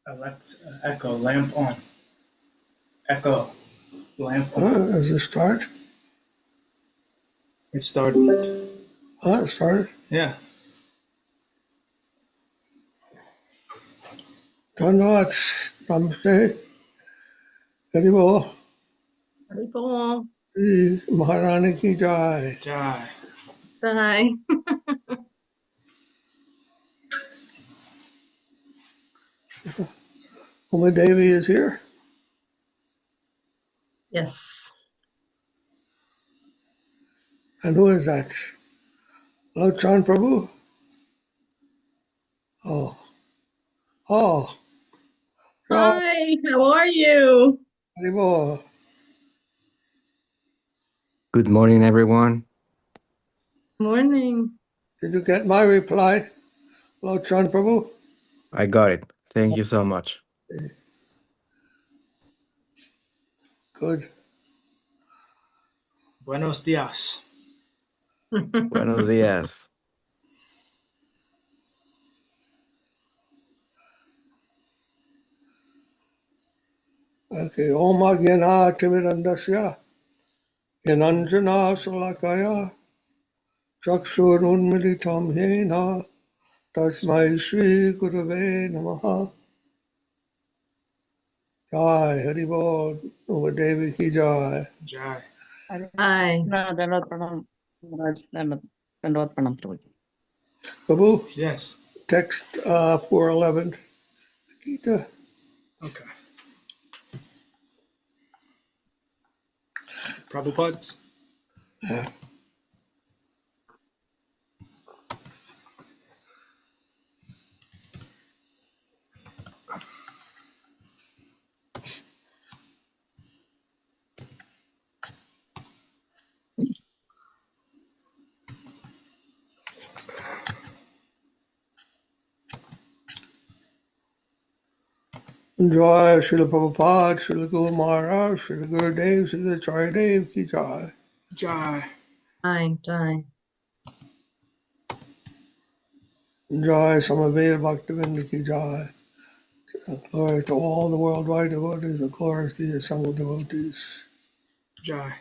Alexa, echo, lamp on. Echo, lamp on. Does it start? It started. It started? Yeah. Dhanyavad. Namaste. Haribol. Haribol. B Maharani ki jai. Jai. Jai. Uma Devi is here. Yes. And who is that? Lochan Prabhu? Oh. Hi, how are you? Haribol. Good morning, everyone. Morning. Did you get my reply, Lochan Prabhu? I got it. Thank you so much. Good. Buenos dias. Buenos días. Okay. Om Agyana Timidandasya. Yananjana Salakaya. Chakshurunmilitam Yena. Tasmai Shri Gurave Namaha. Jai Haribol. Uma Devi ki jai. Jai. Hi. Prabhu, Yes. text 411. Gita. Okay. Prabhupada. Yeah. Enjoy Srila Prabhupada, Srila Guru Maharaj, Srila Gurudev, Srila Acharya Dev ki jai. Jai. Hi, Jai. Enjoy Samaveda Bhaktivinoda ki jai. Glory to all the worldwide devotees, and glory to the assembled devotees. Jai.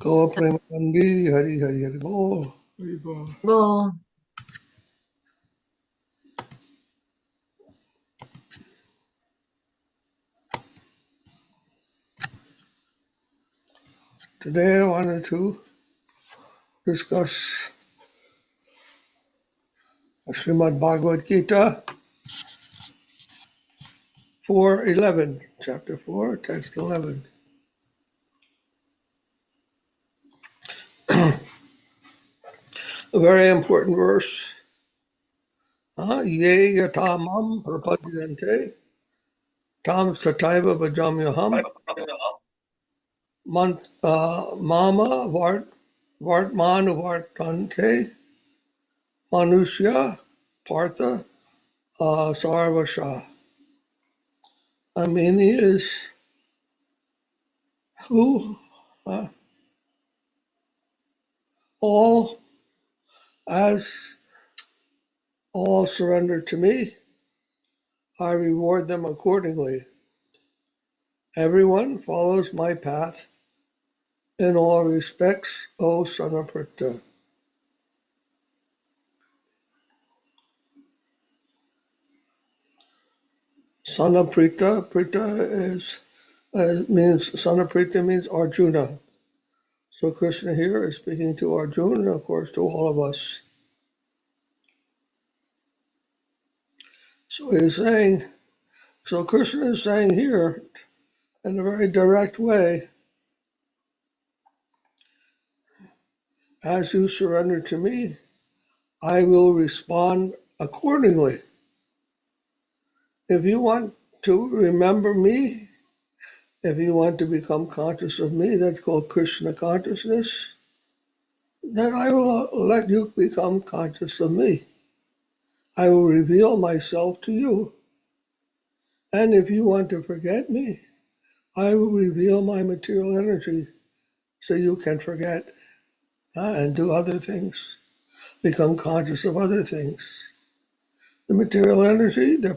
Go Premanandi, Hari Hari Hari Bol. Haribol. Well, Today I wanted to discuss Srimad Bhagavad Gita 4:11, chapter 4, text 11. A very important verse. Ye yatamam prapadyante tam sataiva bhajamyaham mama vartante manusya partha sarvasha. I mean, he is who all surrender to me, I reward them accordingly. Everyone follows my path in all respects, O son of Pritha. Son of Pritha, means son of Pritha means Arjuna. So Krishna here is speaking to Arjuna, and of course to all of us. So Krishna is saying here in a very direct way, as you surrender to me, I will respond accordingly. If you want to remember me, if you want to become conscious of me, that's called Krishna consciousness, then I will let you become conscious of me. I will reveal myself to you. And if you want to forget me, I will reveal my material energy so you can forget and do other things, become conscious of other things. The material energy, the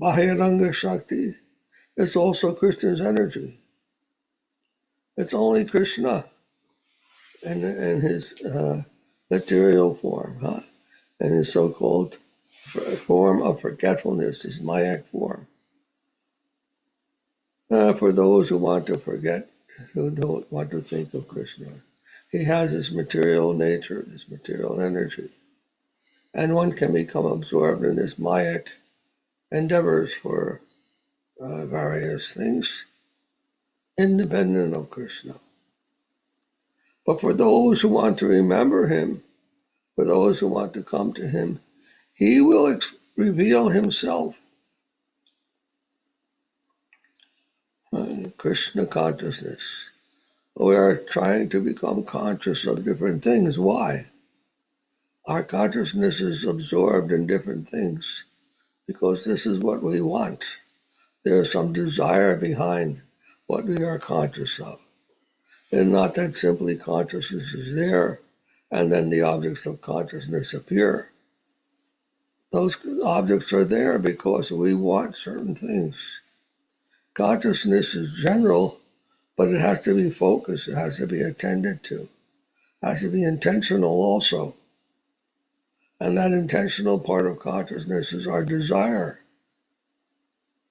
Bahiranga Shakti is also Krishna's energy. It's only Krishna in his material form, and his so-called form of forgetfulness, his Mayak form. For those who want to forget, who don't want to think of Krishna, he has his material nature, his material energy, and one can become absorbed in his Mayak endeavors for various things, independent of Krishna. But for those who want to remember him, for those who want to come to him, he will reveal himself. Krishna consciousness. We are trying to become conscious of different things. Why? Our consciousness is absorbed in different things because this is what we want. There is some desire behind what we are conscious of. And not that simply consciousness is there and then the objects of consciousness appear. Those objects are there because we want certain things. Consciousness is general, but it has to be focused, it has to be attended to, it has to be intentional also. And that intentional part of consciousness is our desire.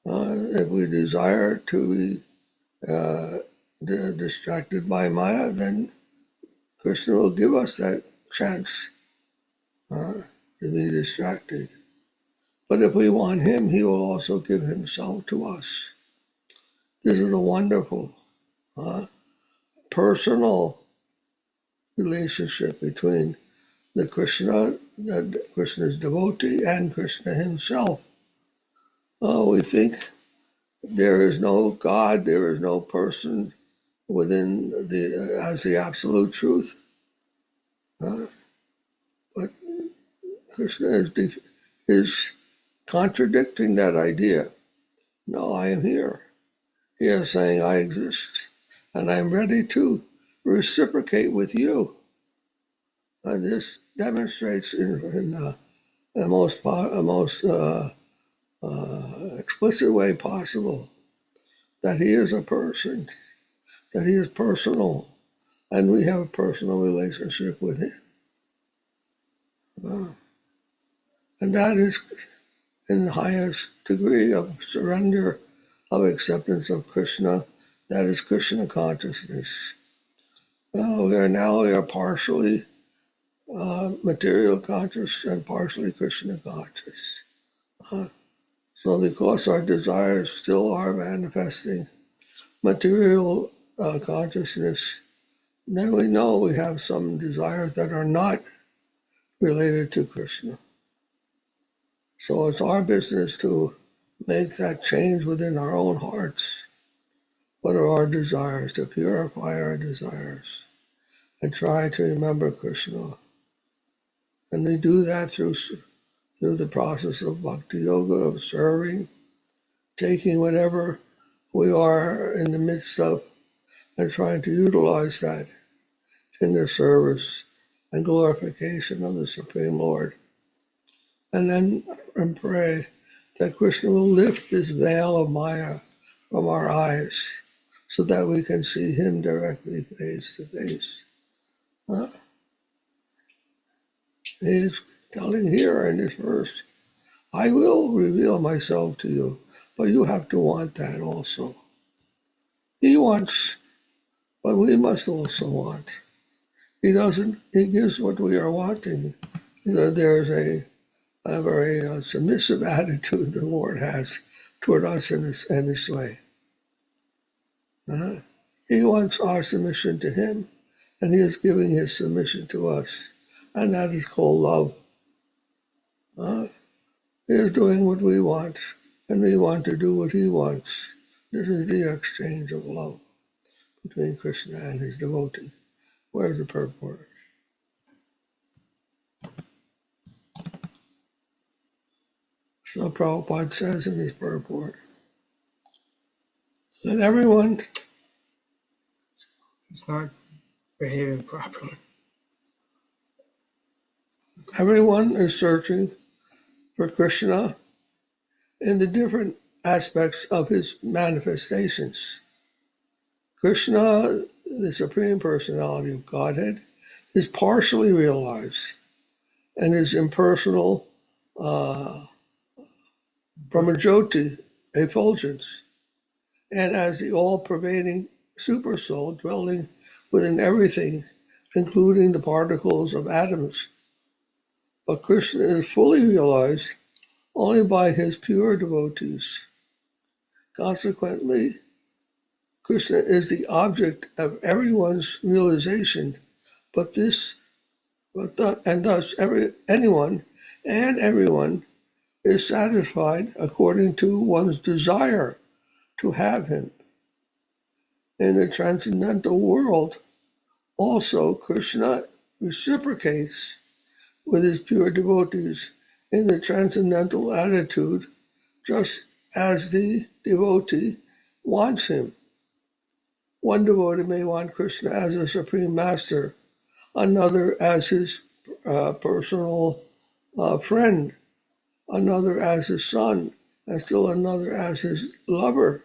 If we desire to be distracted by Maya, then Krishna will give us that chance to be distracted. But if we want him, he will also give himself to us. This is a wonderful personal relationship between the Krishna's devotee and Krishna himself. We think there is no God, there is no person within as the absolute truth. But Krishna is contradicting that idea. No, I am here. He is saying, I exist, and I'm ready to reciprocate with you. And this demonstrates in the most explicit way possible that he is a person, that he is personal, and we have a personal relationship with him. And that is in the highest degree of surrender, of acceptance of Krishna. That is Krishna consciousness. We are partially material conscious and partially Krishna conscious. So because our desires still are manifesting material consciousness, then we know we have some desires that are not related to Krishna. So it's our business to make that change within our own hearts. What are our desires? To purify our desires and try to remember Krishna. And we do that through the process of bhakti yoga, of serving, taking whatever we are in the midst of and trying to utilize that in the service and glorification of the Supreme Lord. And then pray that Krishna will lift this veil of Maya from our eyes so that we can see him directly face to face. He is telling here in this verse, I will reveal myself to you, but you have to want that also. He wants, but we must also want. He gives what we are wanting. There's a very submissive attitude the Lord has toward us in this way. He wants our submission to him, and he is giving his submission to us, and that is called love. He is doing what we want, and we want to do what he wants. This is the exchange of love between Krishna and his devotee. Where's the purport? So Prabhupada says in his purport that everyone It's not behaving properly. Everyone is searching for Krishna in the different aspects of his manifestations. Krishna, the Supreme Personality of Godhead, is partially realized and is impersonal Brahmajyoti, effulgence, and as the all-pervading supersoul dwelling within everything, including the particles of atoms. But Krishna is fully realized only by his pure devotees. Consequently, Krishna is the object of everyone's realization, but thus anyone and everyone is satisfied according to one's desire to have him. In the transcendental world, also Krishna reciprocates with his pure devotees in the transcendental attitude, just as the devotee wants him. One devotee may want Krishna as a supreme master, another as his personal friend, another as his son, and still another as his lover.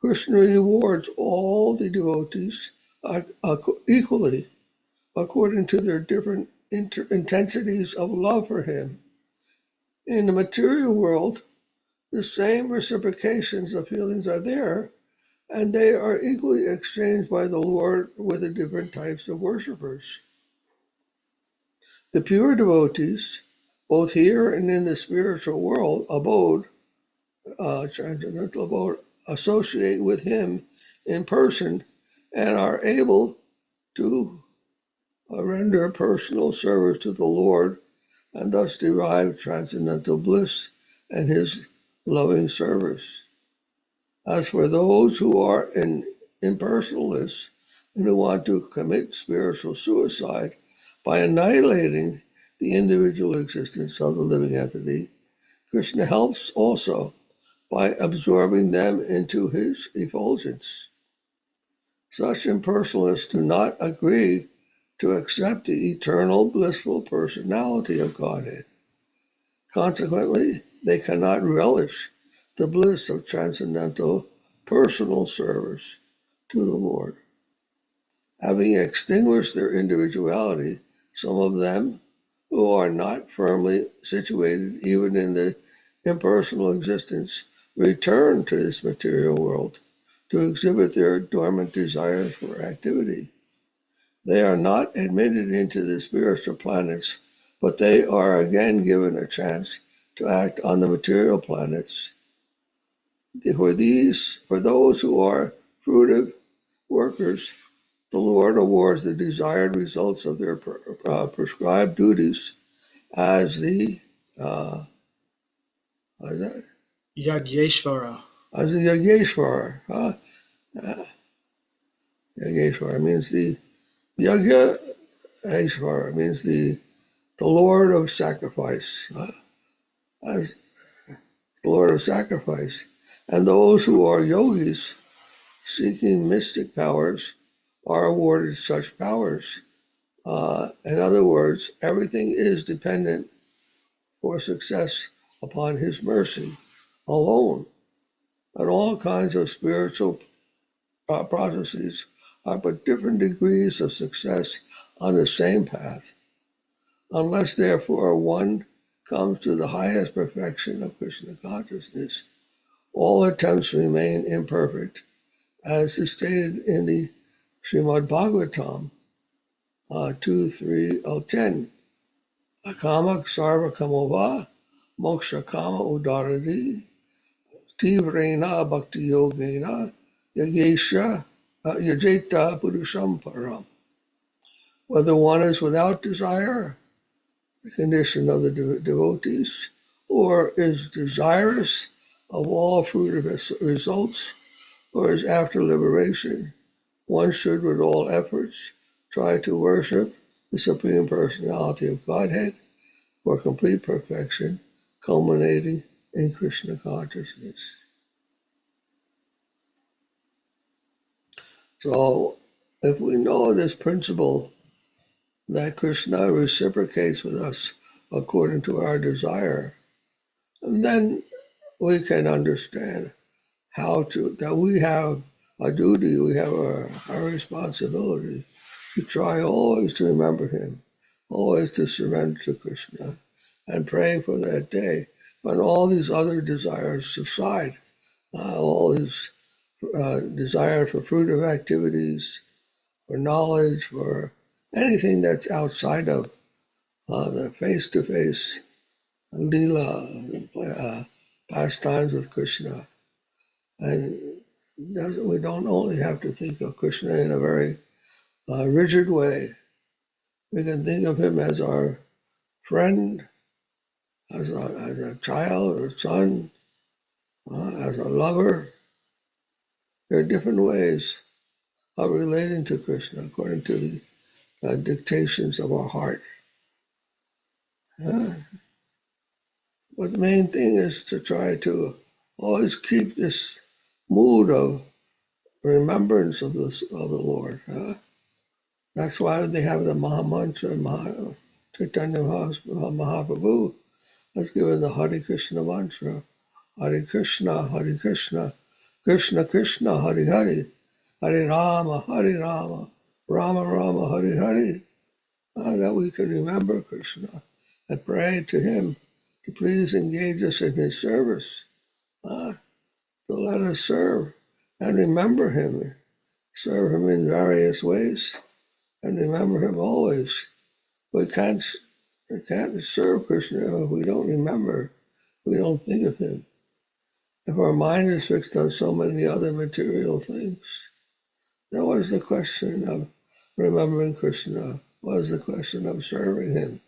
Krishna rewards all the devotees equally according to their different intensities of love for him. In the material world, the same reciprocations of feelings are there, and they are equally exchanged by the Lord with the different types of worshippers. The pure devotees, both here and in the spiritual world transcendental abode, associate with him in person and are able to render personal service to the Lord and thus derive transcendental bliss and his loving service. As for those who are impersonalists and who want to commit spiritual suicide by annihilating the individual existence of the living entity, Krishna helps also by absorbing them into his effulgence. Such impersonalists do not agree to accept the eternal blissful personality of Godhead. Consequently, they cannot relish the bliss of transcendental personal service to the Lord. Having extinguished their individuality, some of them who are not firmly situated even in the impersonal existence return to this material world to exhibit their dormant desires for activity. They are not admitted into the spiritual planets, but they are again given a chance to act on the material planets. For those who are fruitive workers, the Lord awards the desired results of their prescribed duties as the Yajneshvara. as the Yajneshvara. Yajneshvara means the Yajneshvara means the Lord of sacrifice. As the Lord of sacrifice. And those who are yogis seeking mystic powers are awarded such powers. In other words, everything is dependent for success upon his mercy alone. And all kinds of spiritual processes are but different degrees of success on the same path. Unless, therefore, one comes to the highest perfection of Krishna consciousness, all attempts remain imperfect, as is stated in the Srimad Bhagavatam 2:3-10. Akama sarva kamova moksha kama udaradi tivrena bhakti yogena yajeta purusham param. Whether one is without desire, the condition of the devotees, or is desirous of all fruitive results, or is after liberation, one should with all efforts try to worship the Supreme Personality of Godhead for complete perfection, culminating in Krishna consciousness. So, if we know this principle that Krishna reciprocates with us according to our desire, and then we can understand that we have a duty, we have a responsibility to try always to remember him, always to surrender to Krishna, and pray for that day when all these other desires subside, all these desire for fruitive activities, for knowledge, for anything that's outside of the face-to-face lila pastimes with Krishna. And we don't only have to think of Krishna in a very rigid way. We can think of him as our friend, as a child, a son, as a lover. There are different ways of relating to Krishna according to the dictations of our heart. But the main thing is to try to always keep this mood of remembrance of the Lord. That's why they have the Maha Mantra. Chaitanya Mahaprabhu has given the Hare Krishna mantra. Hare Krishna, Krishna Krishna, Hare Hare, Hare Rama, Rama Rama, Hare Hare. That we can remember Krishna and pray to him to please engage us in his service, to let us serve and remember him, serve him in various ways, and remember him always. We can't serve Krishna if we don't remember, we don't think of him. If our mind is fixed on so many other material things, then what is the question of remembering Krishna? What is the question of serving him?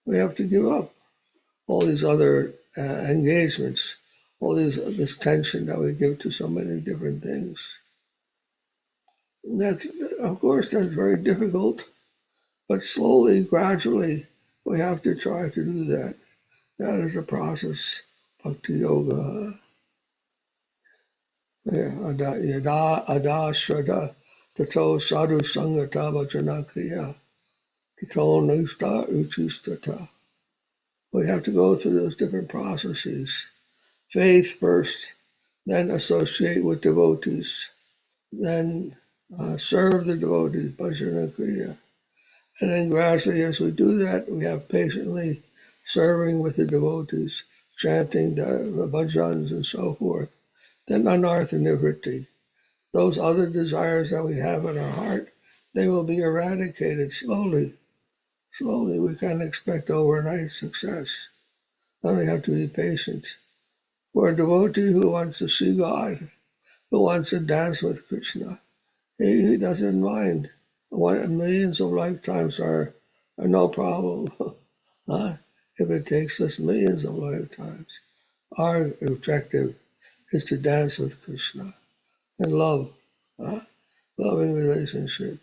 We have to give up all these other engagements, all this tension that we give to so many different things. Of course, that's very difficult, but slowly, gradually, we have to try to do that. That is the process, bhakti yoga. Yada ada shraddha tato sadhu-sanga vajana kriya tato nishta uchistata. We have to go through those different processes. Faith first, then associate with devotees, then serve the devotees, bhajana kriya. And then gradually, as we do that, we have patiently serving with the devotees, chanting the bhajans and so forth. Then anartha nivritti. Those other desires that we have in our heart, they will be eradicated slowly. Slowly, we can't expect overnight success. Then we have to be patient. For a devotee who wants to see God, who wants to dance with Krishna, he doesn't mind. Millions of lifetimes are no problem. If it takes us millions of lifetimes. Our objective is to dance with Krishna and love, loving relationship.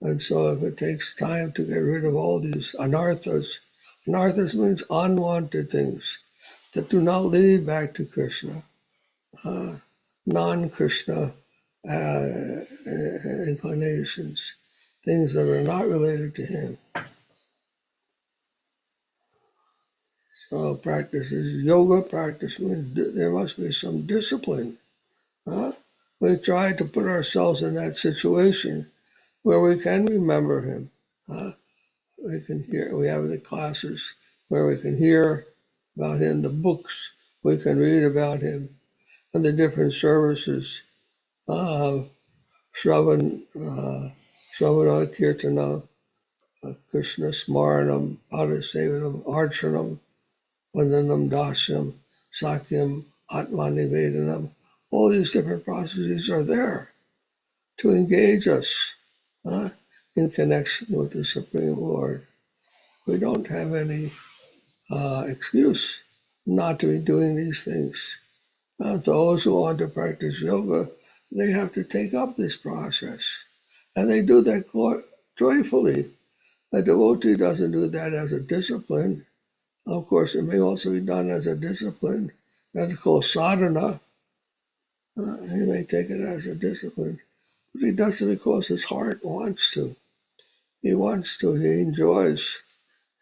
And so if it takes time to get rid of all these anarthas means unwanted things that do not lead back to Krishna, non-Krishna inclinations, things that are not related to him. So practice is yoga practice means there must be some discipline. We try to put ourselves in that situation where we can remember him. We can hear. We have the classes where we can hear about him, the books we can read about him, and the different services. Shravan Kirtana, Krishna Smaranam, Padasevanam, Archanam, Vandanam Dasyam, Sakyam, Atmanivedanam. All these different processes are there to engage us in connection with the Supreme Lord. We don't have any excuse not to be doing these things. Those who want to practice yoga, they have to take up this process. And they do that joyfully. A devotee doesn't do that as a discipline. Of course, it may also be done as a discipline. That's called sadhana. He may take it as a discipline. But he does it because his heart wants to. He wants to. He enjoys.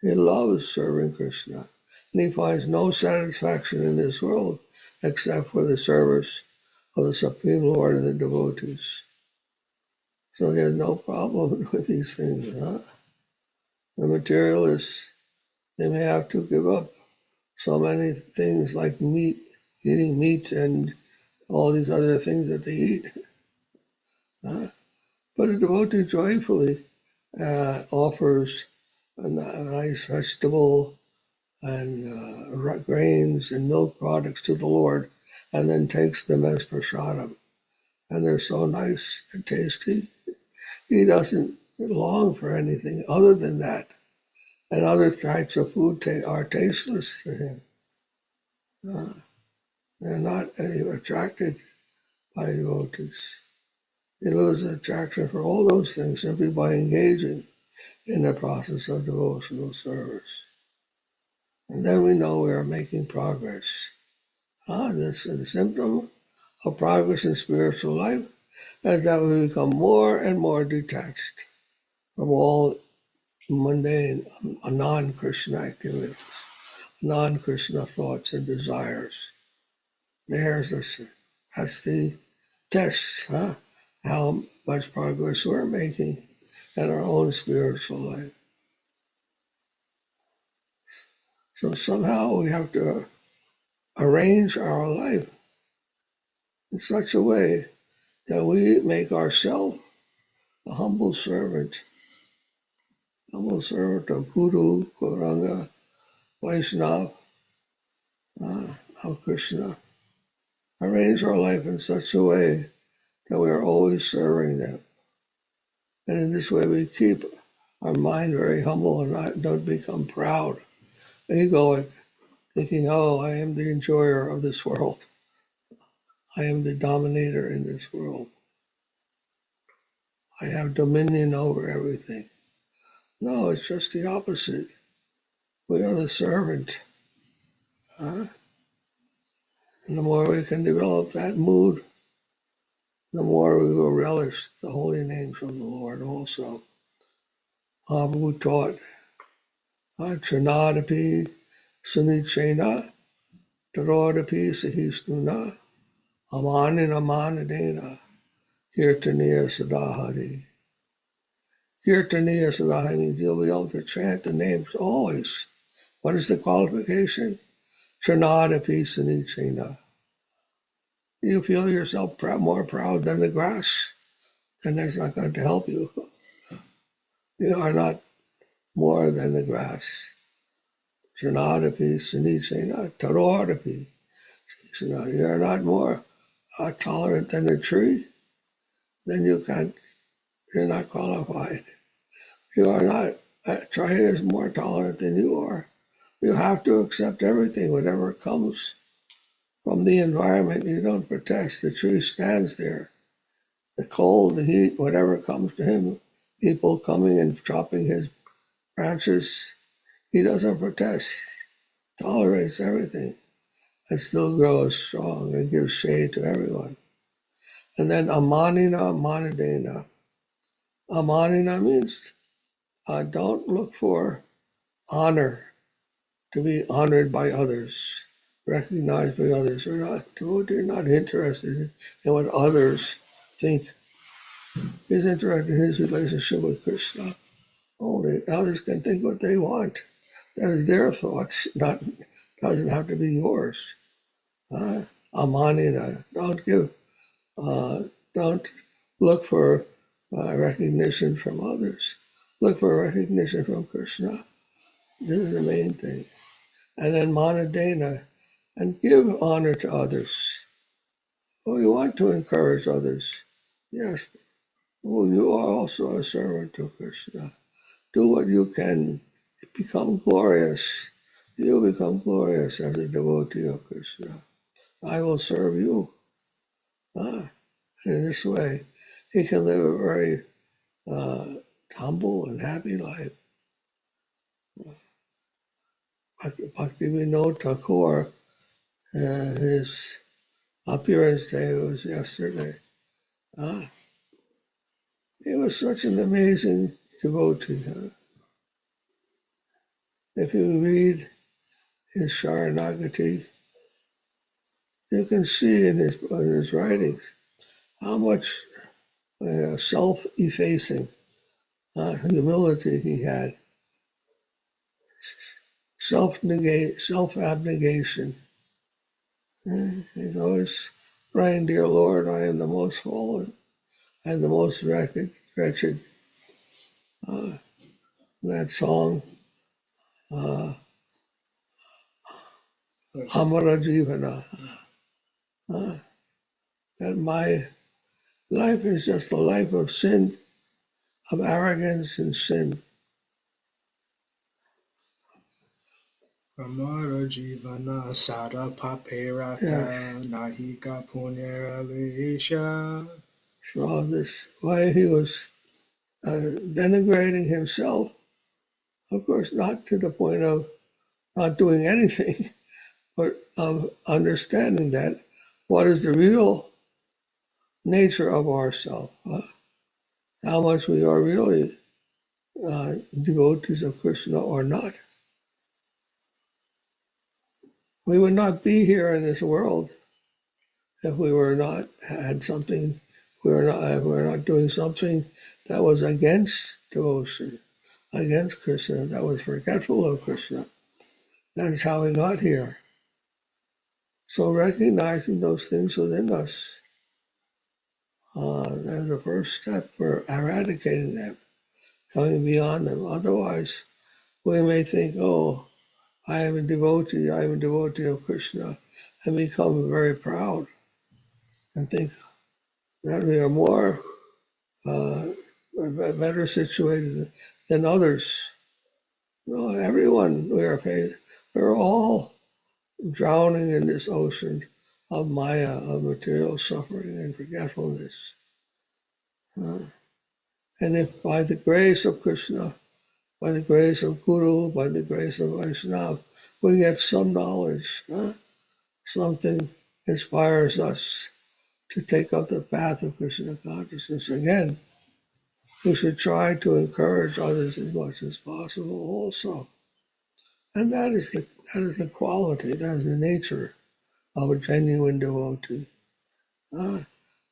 He loves serving Krishna. and he finds no satisfaction in this world except for the service of the Supreme Lord and the devotees. So he has no problem with these things. Huh? The materialists, they may have to give up so many things like meat, eating meat and all these other things that they eat. Huh? But a devotee joyfully offers a nice vegetable and grains and milk products to the Lord, and then takes them as prasadam. And they're so nice and tasty. He doesn't long for anything other than that. And other types of food are tasteless to him. They're not attracted by devotees. He loses attraction for all those things simply by engaging in the process of devotional service. And then we know we are making progress. This is a symptom of progress in spiritual life, is that we become more and more detached from all mundane, non-Krishna activities, non-Krishna thoughts and desires. That's the test, how much progress we're making in our own spiritual life. So somehow we have to arrange our life in such a way that we make ourselves a humble servant of Guru, Gauranga, Vaishnava, of Krishna. Arrange our life in such a way that we are always serving them. And in this way we keep our mind very humble and don't become proud, egoic, thinking, oh, I am the enjoyer of this world. I am the dominator in this world. I have dominion over everything. No, it's just the opposite. We are the servant. And the more we can develop that mood, the more we will relish the holy names of the Lord also. Prabhu taught, Trinadapi Sunichena, Tarodapi Sahisnuna, Amanin Amanadena, Kirtaniya Sadahari. Kirtaniya Sadahari means you'll be able to chant the names always. What is the qualification? Trinadapi Sunichena. You feel yourself more proud than the grass, then that's not going to help you. You are not more than the grass. Trinadapi Sunichena, Tarodapi. You're not more tolerant than a tree, then you're not qualified. You are not, a tree is more tolerant than you are. You have to accept everything, whatever comes from the environment. You don't protest. The tree stands there. The cold, the heat, whatever comes to him, people coming and chopping his branches, he doesn't protest, tolerates everything, and still grows strong and gives shade to everyone. And then amanina manadena. Amanina means don't look for honor, to be honored by others, recognized by others. We're not interested in what others think. He's interested in his relationship with Krishna. Only others can think what they want. That is their thoughts, doesn't have to be yours. Amanina. Don't look for recognition from others. Look for recognition from Krishna. This is the main thing. And then manadena, and give honor to others. Oh, you want to encourage others. Yes. Well, you are also a servant of Krishna. Do what you can. Become glorious. You become glorious as a devotee of Krishna. I will serve you. And in this way, he can live a very humble and happy life. Bhaktivinoda Thakur, his appearance day was yesterday. He was such an amazing devotee. If you read his Sharanagati, you can see in his writings how much self-effacing humility he had, self-abnegation. He's always praying, "Dear Lord, I am the most fallen, I am the most wretched." That song, Amara Jivana, that my life is just a life of sin, of arrogance and sin. Amara Jivana Sada Paperata Yes. Nahika Punera Leisha. So this way he was denigrating himself, of course, not to the point of not doing anything, but of understanding that what is the real nature of ourself, how much we are really devotees of Krishna or not. We would not be here in this world if we were not had something, if we were not doing something that was against devotion, against Krishna, that was forgetful of Krishna. That's how we got here. So recognizing those things within us, that's the first step for eradicating them, coming beyond them. Otherwise, we may think, "Oh, I am a devotee of Krishna," and become very proud and think that we are more better situated than others. No, everyone, we're all drowning in this ocean of Maya, of material suffering and forgetfulness. And if by the grace of Krishna, by the grace of Guru, by the grace of Vaishnava, we get some knowledge, something inspires us to take up the path of Krishna consciousness again, we should try to encourage others as much as possible also. And that is the quality, that is the nature of a genuine devotee.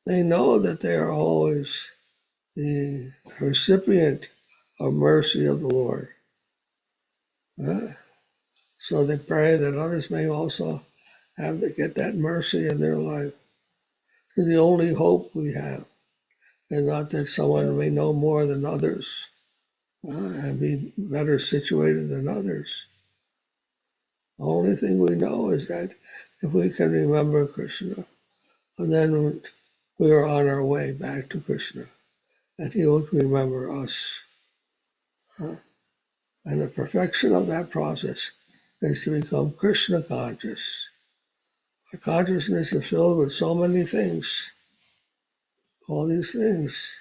They know that they are always the recipient of mercy of the Lord. So they pray that others may also get that mercy in their life. It's the only hope we have, and not that someone may know more than others and be better situated than others. The only thing we know is that if we can remember Krishna, and then we are on our way back to Krishna, and he will remember us. And the perfection of that process is to become Krishna conscious. Our consciousness is filled with so many things, all these things.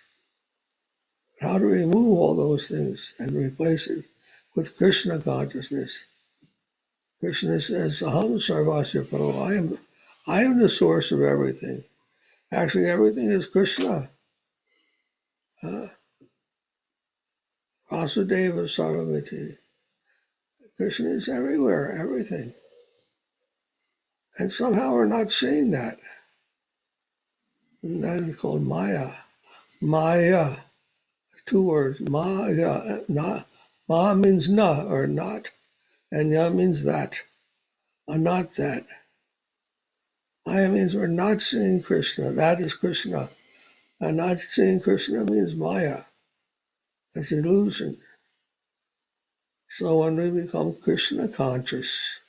How to remove all those things and replace it with Krishna consciousness? Krishna says, "Aham sarvasya prabhu." I am the source of everything. Actually, everything is Krishna. Vasudeva Sarvamiti. Krishna is everywhere, everything. And somehow we're not seeing that. And that is called Maya. Maya, two words. Maya, ma means na, or not, and ya means that, or not that. Maya means we're not seeing Krishna. That is Krishna. And not seeing Krishna means Maya. That's illusion. So when we become Krishna conscious,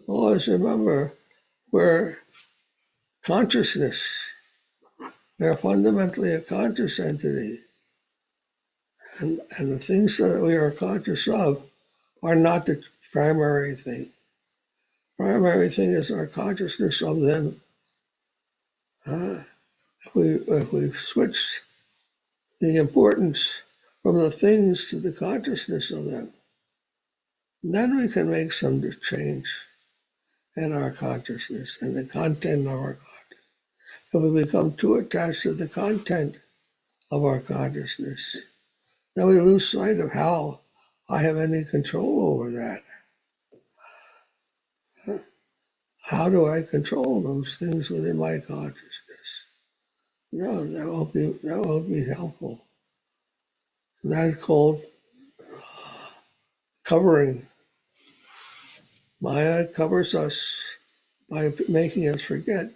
always remember we're consciousness. We are fundamentally a conscious entity. And the things that we are conscious of are not the primary thing. Primary thing is our consciousness of them. If we switch the importance from the things to the consciousness of them, then we can make some change in our consciousness and the content of our consciousness. If we become too attached to the content of our consciousness, then we lose sight of how I have any control over that. how do I control those things within my consciousness? No, that won't be helpful. So that's called covering. Maya covers us by making us forget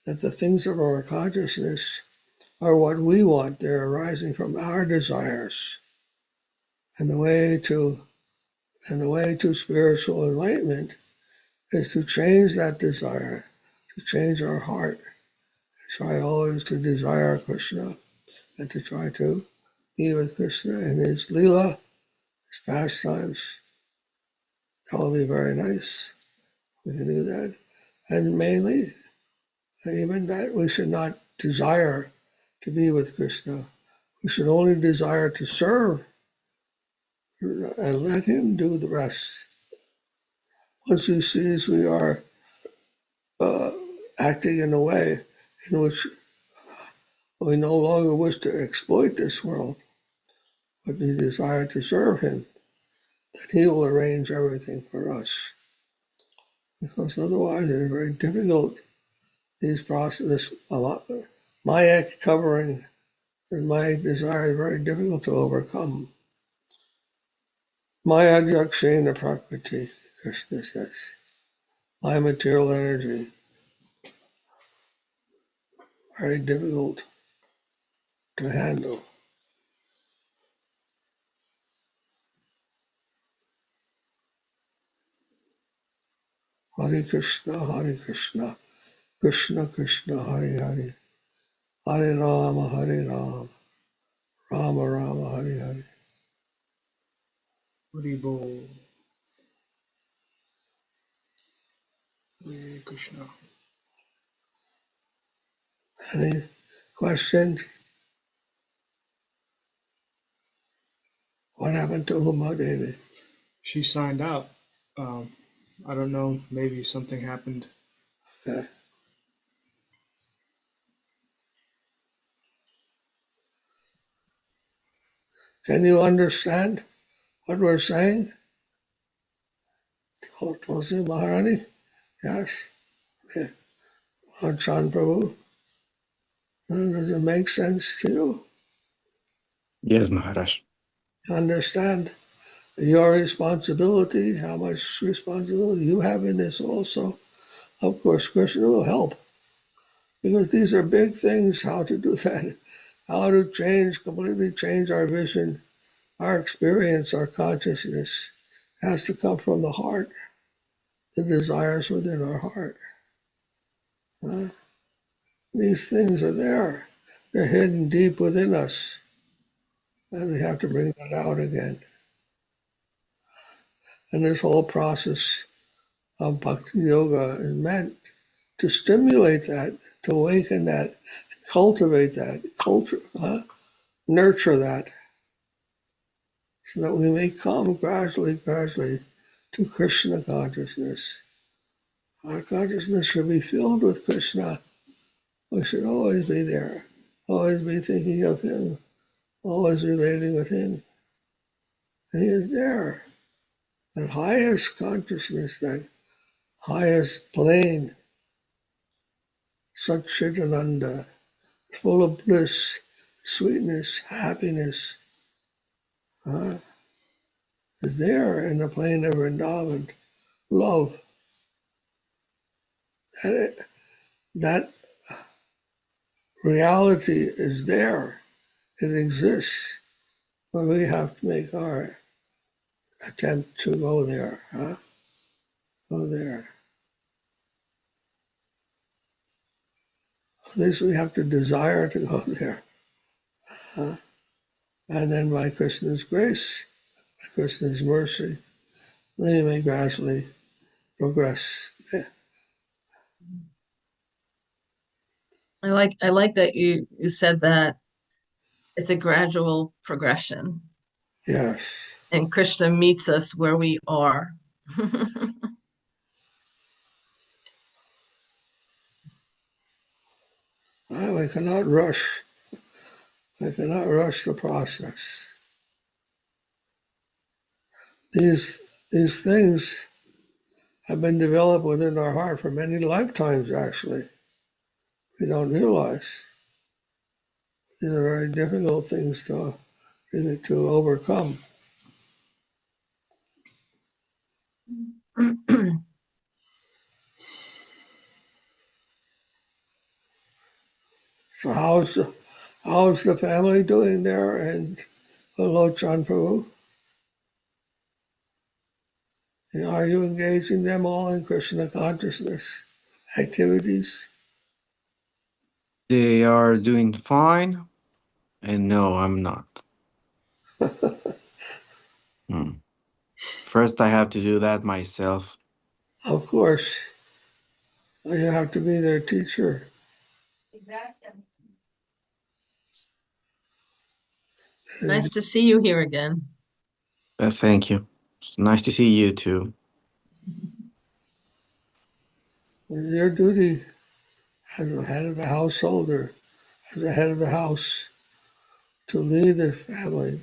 that the things of our consciousness are what we want. They're arising from our desires. And the way to spiritual enlightenment is to change that desire, to change our heart, try always to desire Krishna, and to try to be with Krishna in his Leela, his pastimes. That will be very nice. We can do that. And mainly, even that we should not desire to be with Krishna. We should only desire to serve and let him do the rest. Once he sees we are acting in a way in which we no longer wish to exploit this world, but we desire to serve him, that he will arrange everything for us. Because otherwise it's very difficult, these processes, Maya covering and my desire is very difficult to overcome. Maya Jakshena Prakriti, Krishna says. My material energy, very difficult to handle. Hare Krishna, Krishna Krishna, Hare Hare, Hare Rama, Rama Rama, Hare Hare. Haribol. Hare Krishna. Any questions? What happened to Uma Devi? She signed out. I don't know, maybe something happened. Okay. Can you understand what we're saying? Tulsi Maharani? Yes. Yeah. Lord Chan Prabhu? Does it make sense to you? Yes, Maharaj. You understand your responsibility, how much responsibility you have in this also? Of course, Krishna will help, because these are big things, how to do that, how to completely change our vision, our experience, our consciousness has to come from the heart, the desires within our heart. These things are there. They're hidden deep within us, and we have to bring that out again. And this whole process of bhakti yoga is meant to stimulate that, to awaken that, cultivate that, nurture that, so that we may come gradually to Krishna consciousness. Our consciousness should be filled with Krishna. We should always be there, always be thinking of him, always relating with him. And he is there. That highest consciousness, that highest plane, Satchitananda, full of bliss, sweetness, happiness, is there in the plane of Vrindavan. Love. That reality is there. It exists. But we have to make our attempt to go there. Go there. At least we have to desire to go there. And then by Krishna's grace, by Krishna's mercy, then you may gradually progress. I like that you said that it's a gradual progression, Yes. and Krishna meets us where we are. We cannot rush. We cannot rush the process. These things have been developed within our heart for many lifetimes, actually. We don't realize. These are very difficult things to overcome. So how's the family doing there in Lochan Prabhu? Are you engaging them all in Krishna consciousness activities? They are doing fine, and no, I'm not. Hmm. First, I have to do that myself. Of course, you have to be their teacher. And Nice to see you here again. But thank you. It's nice to see you too. it's your duty as the head of the household or as the head of the house to lead the family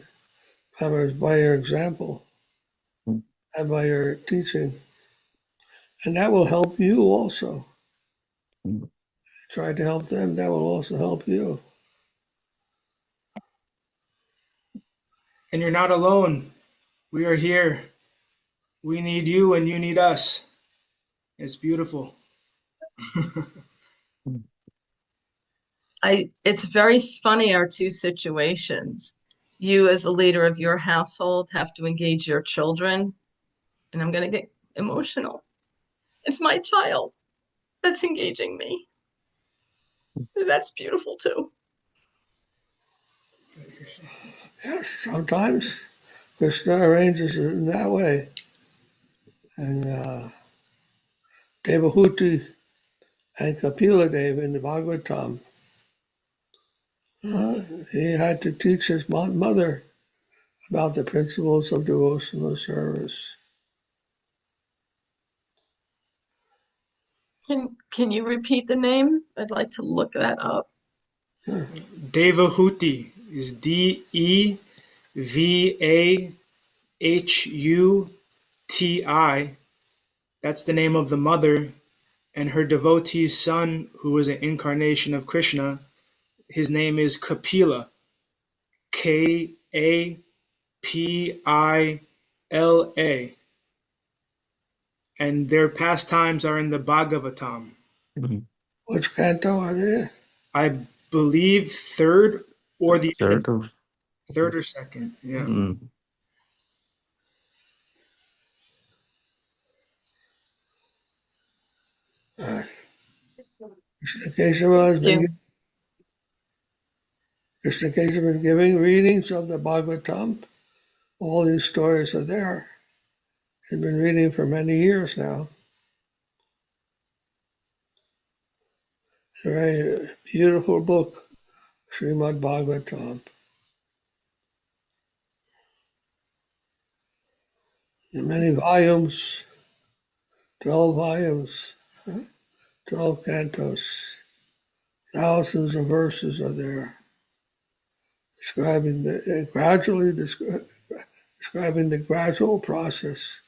members by your example Mm. and by your teaching. And that will help you also. Mm. Try to help them, that will also help you. And you're not alone. We are here. We need you and you need us. It's beautiful. It's very funny, our two situations. You, as the leader of your household, have to engage your children, and I'm going to get emotional. It's my child that's engaging me. That's beautiful too. Yes, sometimes Krishna arranges it in that way. And Devahuti and Kapila Dev in the Bhagavatam, he had to teach his mother about the principles of devotional service. Can you repeat the name? I'd like to look that up. Yeah. Devahuti is Devahuti. That's the name of the mother. And her devotee's son, who was an incarnation of Krishna, his name is Kapila. Kapila. And their pastimes are in the Bhagavatam. Mhm. Which canto are they in? I believe third or the end, Third of. third or second. Yeah. Mm. Krishna Kesava has Thank you. been giving readings of the Bhagavatam. All these stories are there. He's been reading for many years now. A very beautiful book, Srimad Bhagavatam. In many volumes, 12 volumes, 12 cantos, thousands of verses are there, describing describing the gradual process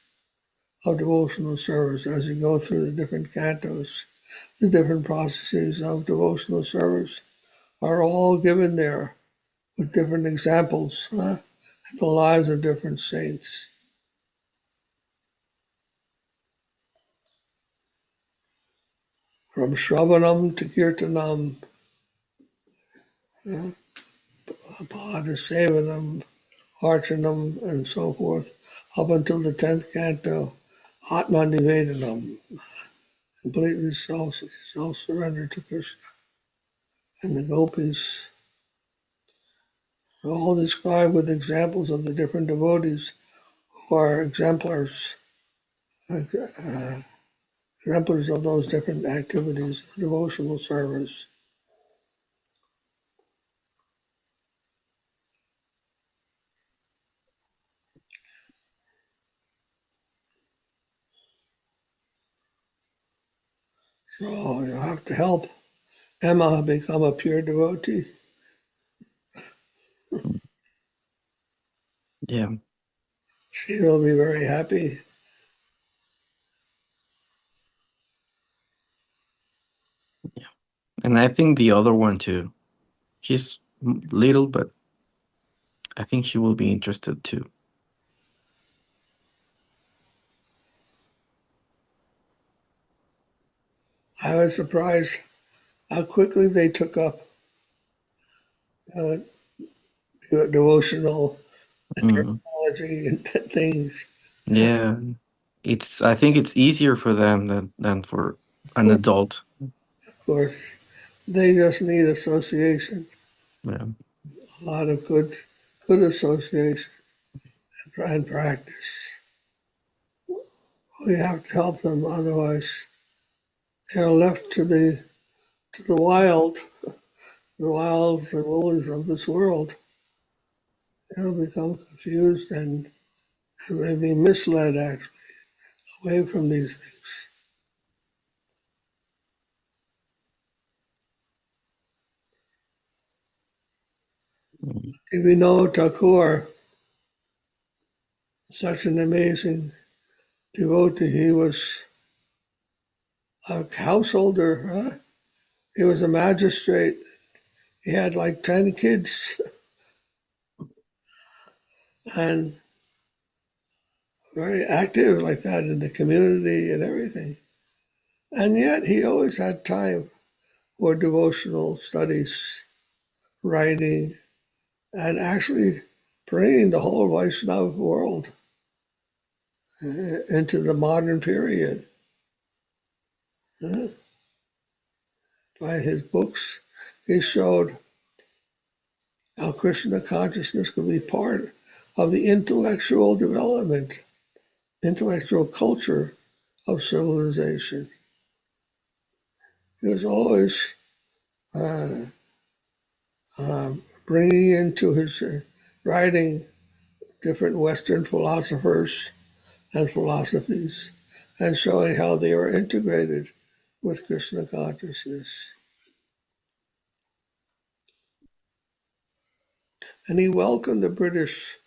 of devotional service as you go through the different cantos. The different processes of devotional service are all given there with different examples and the lives of different saints. From Shravanam to Kirtanam, Padasevanam, Archanam, and so forth, up until the 10th canto, Atma Nivedanam, completely self-surrender to Krishna. And the gopis are all described with examples of the different devotees who are exemplars, exemplars of those different activities, devotional service. So you have to help Emma become a pure devotee. Yeah. She will be very happy. And I think the other one too. She's little, but I think she will be interested too. I was surprised how quickly they took up uh, devotional Mm. terminology and things. Yeah, I think it's easier for them than for an adult. Of course, they just need association, Yeah. a lot of good association and practice. We have to help them, otherwise they're left to the wild, the wilds and woolies of this world. They'll become confused and maybe misled actually away from these things. Mm. If you know Thakur, such an amazing devotee, he was a householder. Huh? He was a magistrate. He had like 10 kids and very active like that in the community and everything. And yet he always had time for devotional studies, writing, and actually bringing the whole Vaishnava world into the modern period. By his books, he showed how Krishna consciousness could be part of the intellectual development, intellectual culture of civilization. He was always uh, bringing into his writing different Western philosophers and philosophies and showing how they were integrated with Krishna consciousness. And he welcomed the British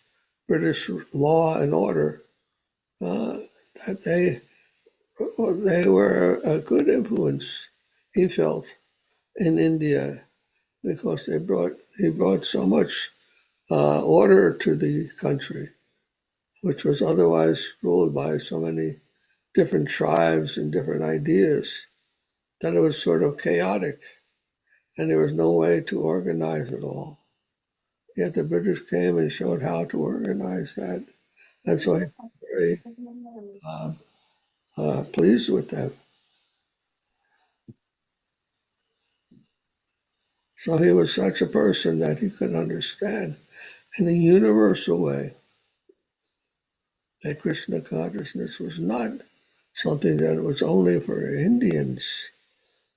law and order, that they were a good influence, he felt, in India because he brought so much order to the country, which was otherwise ruled by so many different tribes and different ideas that it was sort of chaotic and there was no way to organize it all. Yet the British came and showed how to organize that. And so he was very pleased with them. So he was such a person that he could understand in a universal way that Krishna consciousness was not something that was only for Indians,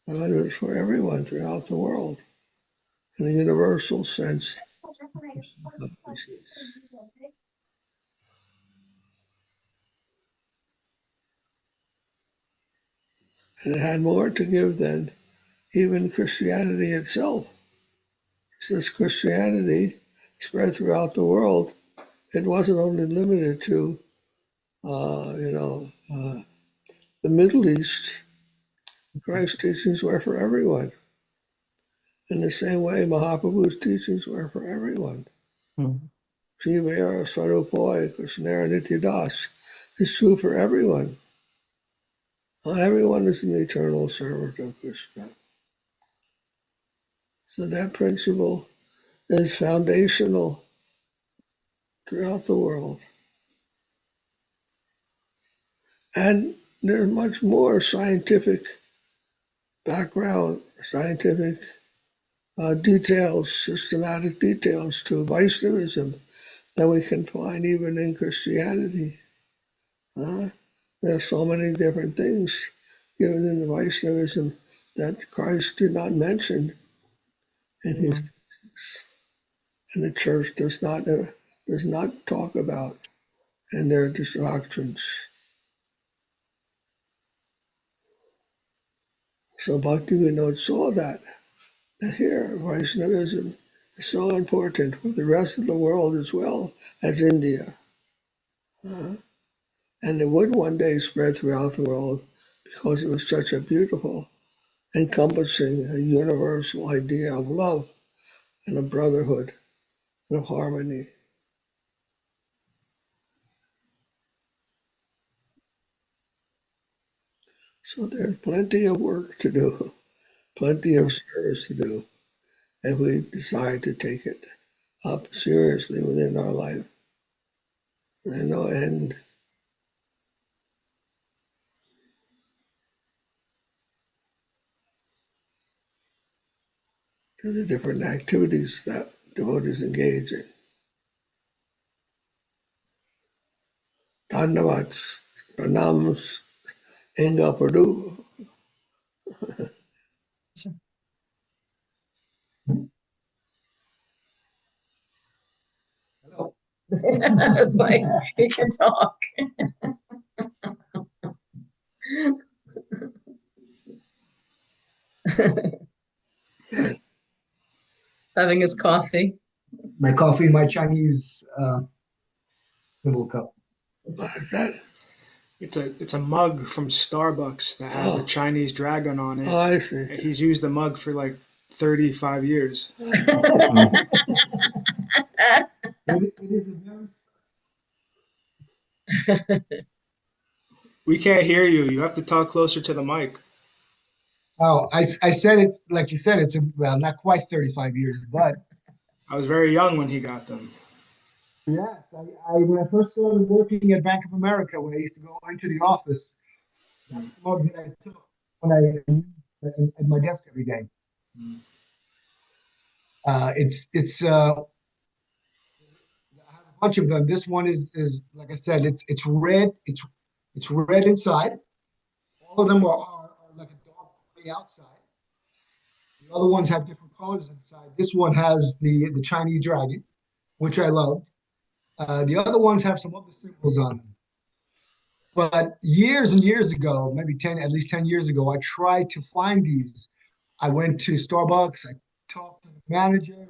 but it was for everyone throughout the world in a universal sense. And it had more to give than even Christianity itself. Since Christianity spread throughout the world, it wasn't only limited to, the Middle East. Christ's teachings were for everyone. In the same way, Mahaprabhu's teachings were for everyone. Mm. Jivara Sarupoi, Krishna and Nityadas is true for everyone. Everyone is an eternal servant of Krishna. So that principle is foundational throughout the world. And there's much more scientific background, scientific details, systematic details to Vaishnavism that we can find even in Christianity. There are so many different things given in the Vaishnavism that Christ did not mention in his, and the church does not talk about in their doctrines. So Bhaktivinoda saw that here Vaishnavism is so important for the rest of the world as well as India. And it would one day spread throughout the world because it was such a beautiful encompassing a universal idea of love and of brotherhood and of harmony. So there's plenty of work to do, plenty of service to do, if we decide to take it up seriously within our life. There's no end to the different activities that devotees engage in. Dandavats, pranams, Inga Padu. Hello. It's like he can talk. Having his coffee. My coffee in my Chinese symbol cup. What is that? It's a mug from Starbucks that has a Oh. Chinese dragon on Oh, it. I see. He's used the mug for like 35 years. It is a very We can't hear you. You have to talk closer to the mic. Oh, I said it's like you said, it's well, not quite 35 years, but I was very young when he got them. yes, I when I first started working at Bank of America, when I used to go into the office, that's the mug that I took when I at my desk every day. It's I have a bunch of them. This one is like I said, it's red. It's red inside. All of them are like a dark gray outside. The other ones have different colors inside. This one has the Chinese dragon, which I love. The other ones have some other symbols on them. But years and years ago, maybe 10, at least 10 years ago, I tried to find these. I went to Starbucks. I talked to the manager.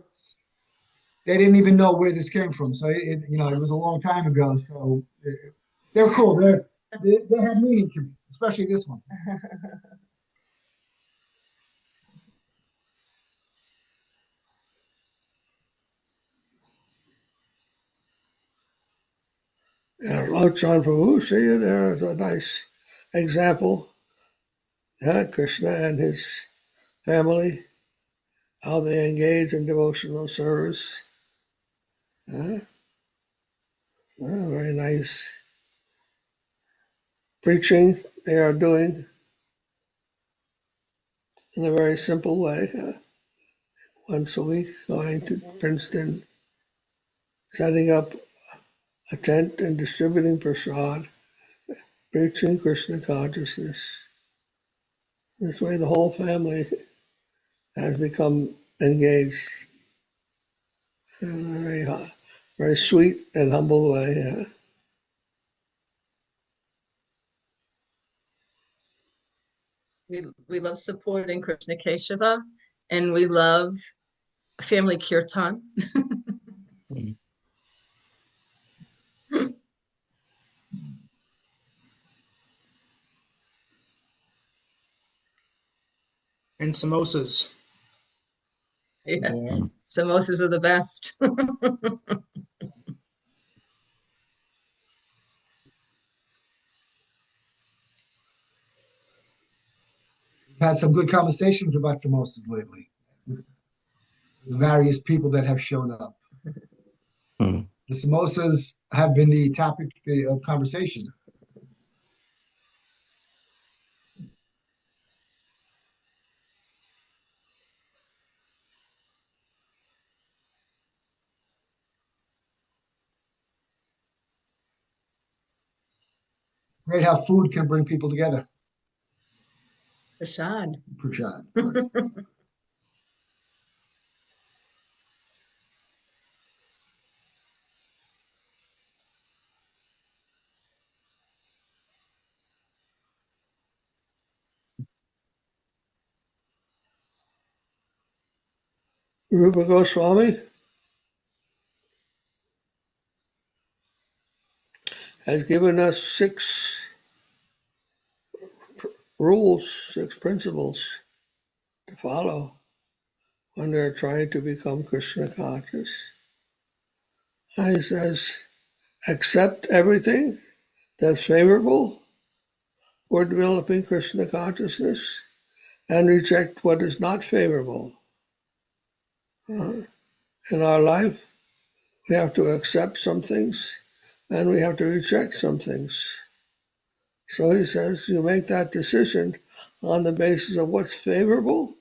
They didn't even know where this came from. So it was a long time ago. So they're cool. They have meaning to me, especially this one. Yeah, Lochan Prabhu, see, there's a nice example. Krishna and his family, how they engage in devotional service. Very nice preaching they are doing in a very simple way. Once a week, going to Princeton, setting up a tent and distributing prasad, preaching Krishna consciousness. This way, the whole family has become engaged in a very sweet and humble way. We love supporting Krishna Keshava, and we love family kirtan. And samosas. Yeah, Yeah. samosas are the best. We've had some good conversations about samosas lately with various people that have shown up. Mm. The samosas have been the topic of conversation. Great how food can bring people together. Prashad. Prashad. Rupa Goswami has given us 6 rules, 6 principles to follow when they're trying to become Krishna conscious. And he says, accept everything that's favorable for developing Krishna consciousness and reject what is not favorable. In our life, we have to accept some things and we have to reject some things. So he says you make that decision on the basis of what's favorable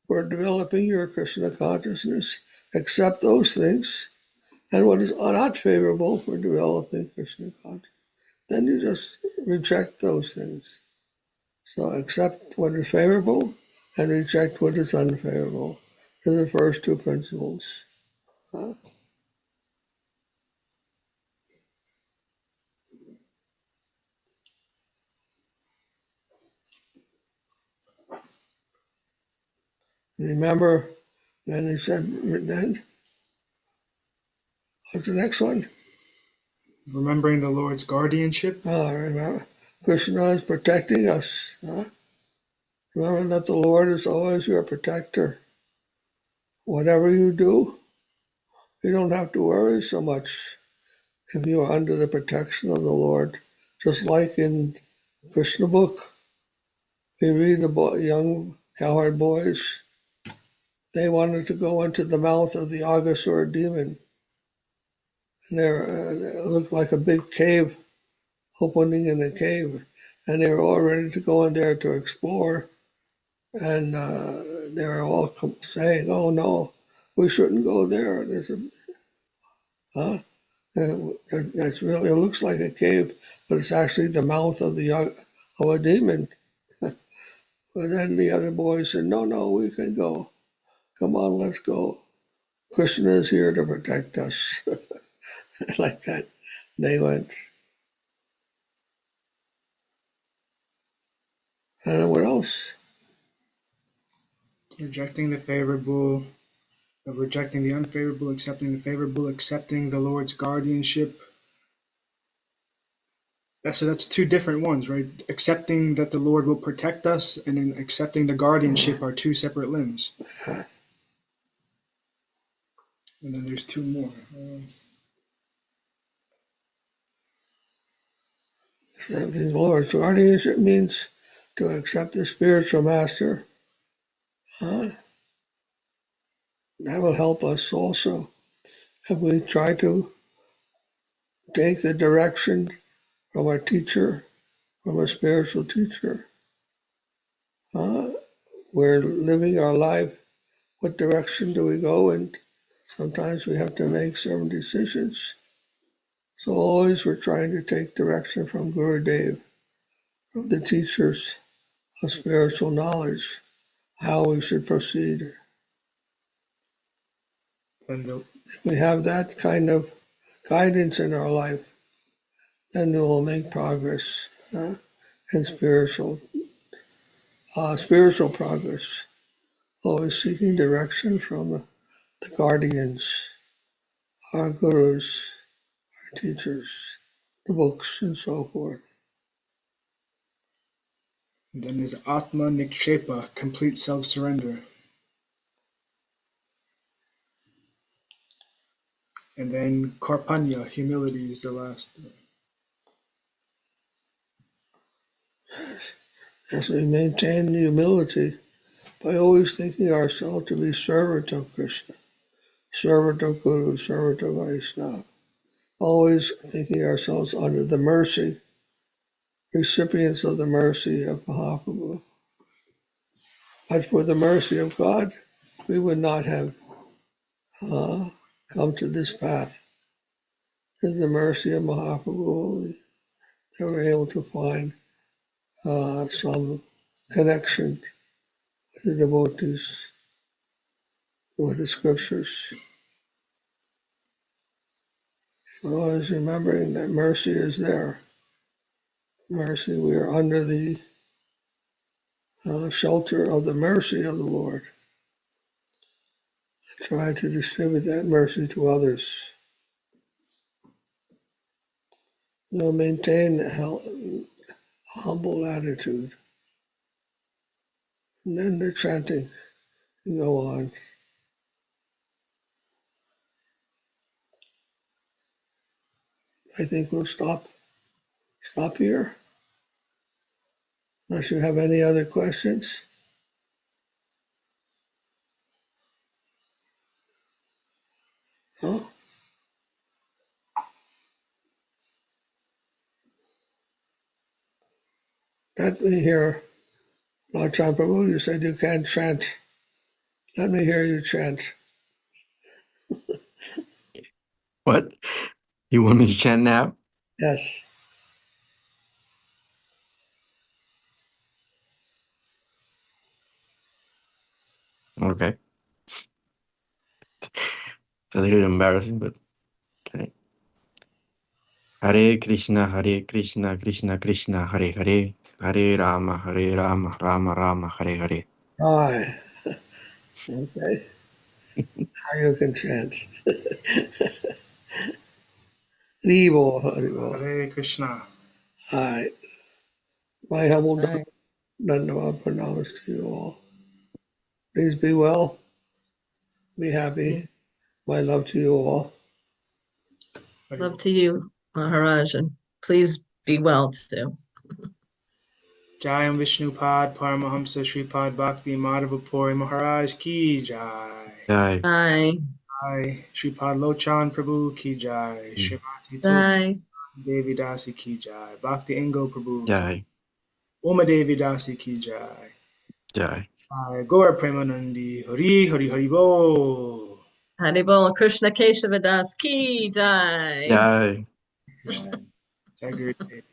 for developing your Krishna consciousness, accept those things, and what is not favorable for developing Krishna consciousness, then you just reject those things. So accept what is favorable and reject what is unfavorable. These are the first two principles. Remember, then he said, then, what's the next one? Remembering the Lord's guardianship. Remember, Krishna is protecting us. Remember that the Lord is always your protector. Whatever you do, you don't have to worry so much if you are under the protection of the Lord. Just like in Krishna book, we read about young cowherd boys. They wanted to go into the mouth of the Aghasura demon. And it looked like a big cave, opening in a cave. And they were all ready to go in there to explore. And they were all saying, oh no, we shouldn't go there. They said, huh? That's really, it looks like a cave, but it's actually the mouth of a demon. But then the other boys said, no, we can go. Come on, let's go. Krishna is here to protect us. Like that. They went. And what else? Rejecting the favorable, rejecting the unfavorable, accepting the favorable, accepting the Lord's guardianship. So that's two different ones, right? Accepting that the Lord will protect us and then accepting the guardianship are two separate limbs. And then there's two more. Accepting the Lord's guardianship means to accept the spiritual master. That will help us also if we try to take the direction from our teacher, from a spiritual teacher. We're living our life. What direction do we go? And sometimes we have to make some decisions. So always we're trying to take direction from Gurudev, from the teachers of spiritual knowledge, how we should proceed. If we have that kind of guidance in our life, then we will make progress in spiritual progress. Always seeking direction from the guardians, our gurus, our teachers, the books, and so forth. And then there's Atma Nikshepa, complete self-surrender. And then Karpanya, humility is the last. As we maintain humility by always thinking ourselves to be servant of Krishna, servant of Guru, servant of Vaishnava, always thinking ourselves under the mercy, recipients of the mercy of Mahaprabhu. But for the mercy of God, we would not have come to this path. In the mercy of Mahaprabhu, they were able to find some connection with the devotees, with the scriptures. So always remembering that mercy is there. Mercy, we are under the shelter of the mercy of the Lord. Try to distribute that mercy to others. We'll maintain a humble attitude. and then the chanting can go on. I think we'll stop here, unless you have any other questions. No? Let me hear, Lord Prabhu, you said you can't chant. Let me hear you chant. What? You want me to chant now? Yes. Okay. It's a little embarrassing, but okay. Hare Krishna, Krishna Krishna, Hare Hare, Hare Rama, Rama Rama, Hare Hare. Aye. Okay. Now you can chant. Haribo, Haribo. Hare Krishna. All right. My humble Right. Dandava pranams to you all. Please be well, be happy. My love to you all. Love to you, Maharaj, and please be well too. Jayam Vishnupad Paramahamsa Shripad Bhakti Madhava Puri Maharaj Ki Jai. Jai. Bye. Jai. Shripad Lochan Prabhu Ki Jai. Srimati Tulsi Bye. Devi Dasi Ki Jai. Bhakti Ingo Prabhu Ki Jai. Uma Devi Dasi Ki Jai. Jai. Gaur Premanandi Hari Hari Hari Bo. Haribol Krishna Kesava Das Ki Jai. Jai. Krishna. Jai Guru Dev.